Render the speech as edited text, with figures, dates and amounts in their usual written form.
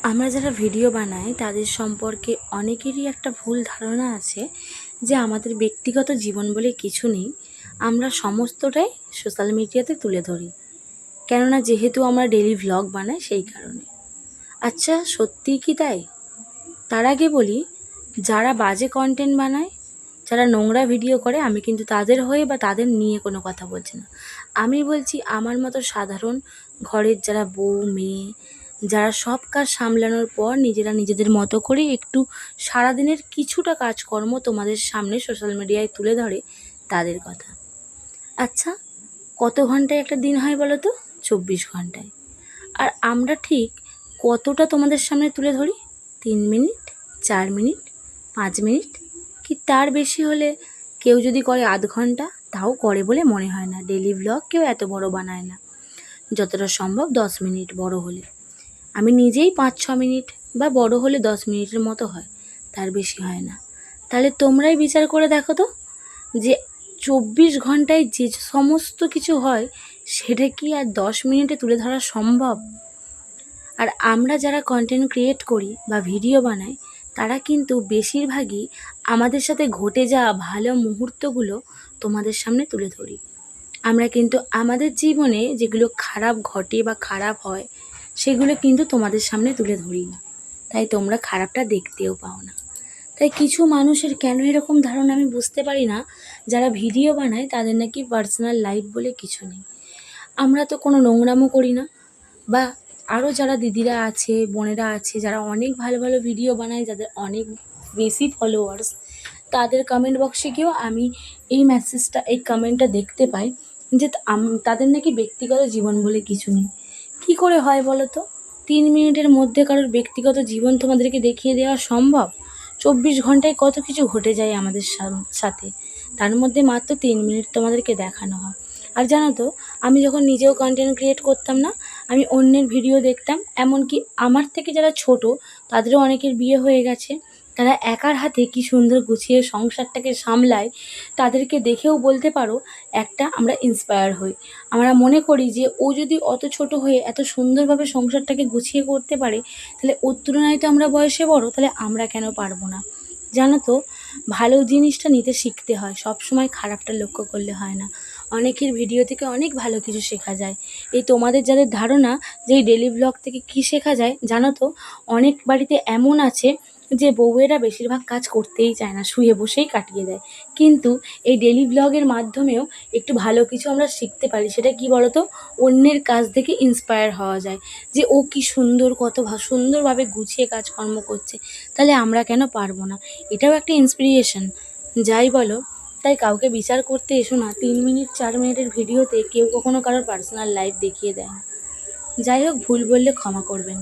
আমরা যারা ভিডিও বানাই তাদের সম্পর্কে অনেকেরই একটা ভুল ধারণা আছে যে আমাদের ব্যক্তিগত জীবন বলে কিছু নেই। আমরা সমস্তটাই সোশ্যাল মিডিয়াতে তুলে ধরি, কেননা যেহেতু আমরা ডেইলি ভ্লগ বানাই সেই কারণে। আচ্ছা, সত্যিই কি তাই? তার আগে বলি, যারা বাজে কন্টেন্ট বানায়, যারা নোংরা ভিডিও করে, আমি কিন্তু তাদের হয়ে বা তাদের নিয়ে কোনো কথা বলছি না। আমি বলছি আমার মতো সাধারণ ঘরের যারা বউ মেয়ে, যারা সব কাজ সামলানোর পর নিজেরা নিজেদের মতো করে একটু সারাদিনের কিছুটা কাজকর্ম তোমাদের সামনে সোশ্যাল মিডিয়ায় তুলে ধরে, তাদের কথা। আচ্ছা, কত ঘন্টায় একটা দিন হয় বলো তো? 24 ঘন্টায়। আর আমরা ঠিক কতটা তোমাদের সামনে তুলে ধরি? 3 মিনিট, 4 মিনিট, 5 মিনিট, কি তার বেশি হলে কেউ যদি করে আধ ঘন্টা, তাও করে বলে মনে হয় না। ডেইলি ভ্লগ কেউ এত বড় বানায় না, যতটা সম্ভব 10 মিনিট বড় হলে। আমি নিজেই 5-6 মিনিট বা বড় হলে 10 মিনিটের মতো হয়, তার বেশি হয় না। তাহলে তোমরাই বিচার করে দেখো তো, যে 24 ঘন্টায় যে সমস্ত কিছু হয় সেটা কি আর 10 মিনিটে তুলে ধরা সম্ভব? আর আমরা যারা কন্টেন্ট ক্রিয়েট করি বা ভিডিও বানাই, তারা কিন্তু বেশিরভাগই আমাদের সাথে ঘটে যাওয়া ভালো মুহূর্তগুলো তোমাদের সামনে তুলে ধরি। আমরা কিন্তু আমাদের জীবনে যেগুলো খারাপ ঘটে বা খারাপ হয় সেগুলো কিন্তু তোমাদের সামনে তুলে ধরি না, তাই তোমরা খারাপটা দেখতেও পাও না। তাই কিছু মানুষের কেন এরকম ধারণা আমি বুঝতে পারি না, যারা ভিডিও বানায় তাদের নাকি পার্সোনাল লাইফ বলে কিছু নেই। আমরা তো কোনো নোংরামো করি না। বা আরও যারা দিদিরা আছে, বোনেরা আছে, যারা অনেক ভালো ভালো ভিডিও বানায়, যাদের অনেক বেশি ফলোয়ার্স, তাদের কমেন্ট বক্সে গিয়েও আমি এই মেসেজটা, এই কমেন্টটা দেখতে পাই যে তাদের নাকি ব্যক্তিগত জীবন বলে কিছু নেই। কী করে হয় বলো তো? 3 মিনিটের মধ্যে কারোর ব্যক্তিগত জীবন তোমাদেরকে দেখিয়ে দেওয়া সম্ভব? 24 ঘন্টায় কত কিছু ঘটে যায় আমাদের সাথে, তার মধ্যে মাত্র 3 মিনিট তোমাদেরকে দেখানো হয়। আর জানো তো, আমি যখন নিজেও কন্টেন্ট ক্রিয়েট করতাম না, আমি অন্যের ভিডিও দেখতাম, এমনকি আমার থেকে যারা ছোট তাদেরও অনেকের বিয়ে হয়ে গেছে, তারা একার হাতে কি সুন্দর গুছিয়ে সংসারটাকে সামলায়, তাদেরকে দেখেও বলতে পারো একটা আমরা ইন্সপায়ার হই। আমরা মনে করি যে ও যদি অত ছোট হয়ে এত সুন্দরভাবে সংসারটাকে গুছিয়ে করতে পারে, তাহলে ওর তুলনায় তো আমরা বয়সে বড়, তাহলে আমরা কেন পারবো না? জানো তো, ভালো জিনিসটা নিতে শিখতে হয়, সব সময় খারাপটা লক্ষ্য করলে হয় না। অনেকের ভিডিও থেকে অনেক ভালো কিছু শেখা যায়। এই তোমাদের যাদের ধারণা যে এই ডেলি ব্লগ থেকে কী শেখা যায়, জানো তো, অনেক বাড়িতে এমন আছে যে বউয়েরা বেশিরভাগ কাজ করতেই চায় না, শুয়ে বসেই কাটিয়ে দেয়। কিন্তু এই ডেলি ব্লগের মাধ্যমেও একটু ভালো কিছু আমরা শিখতে পারি। সেটা কি বলো তো? অন্যের কাজ থেকে ইন্সপায়ার হওয়া যায় যে ও কি সুন্দর, কত সুন্দরভাবে গুছিয়ে কাজকর্ম করছে, তাহলে আমরা কেন পারবো না? এটাও একটা ইন্সপিরিয়েশন, যাই বলো। তাই কাউকে বিচার করতে এসো না। 3 মিনিট 4 মিনিটের ভিডিওতে কেউ কখনো কারোর পার্সোনাল লাইফ দেখিয়ে দেয় না। যাই হোক, ভুল বললে ক্ষমা করবেন।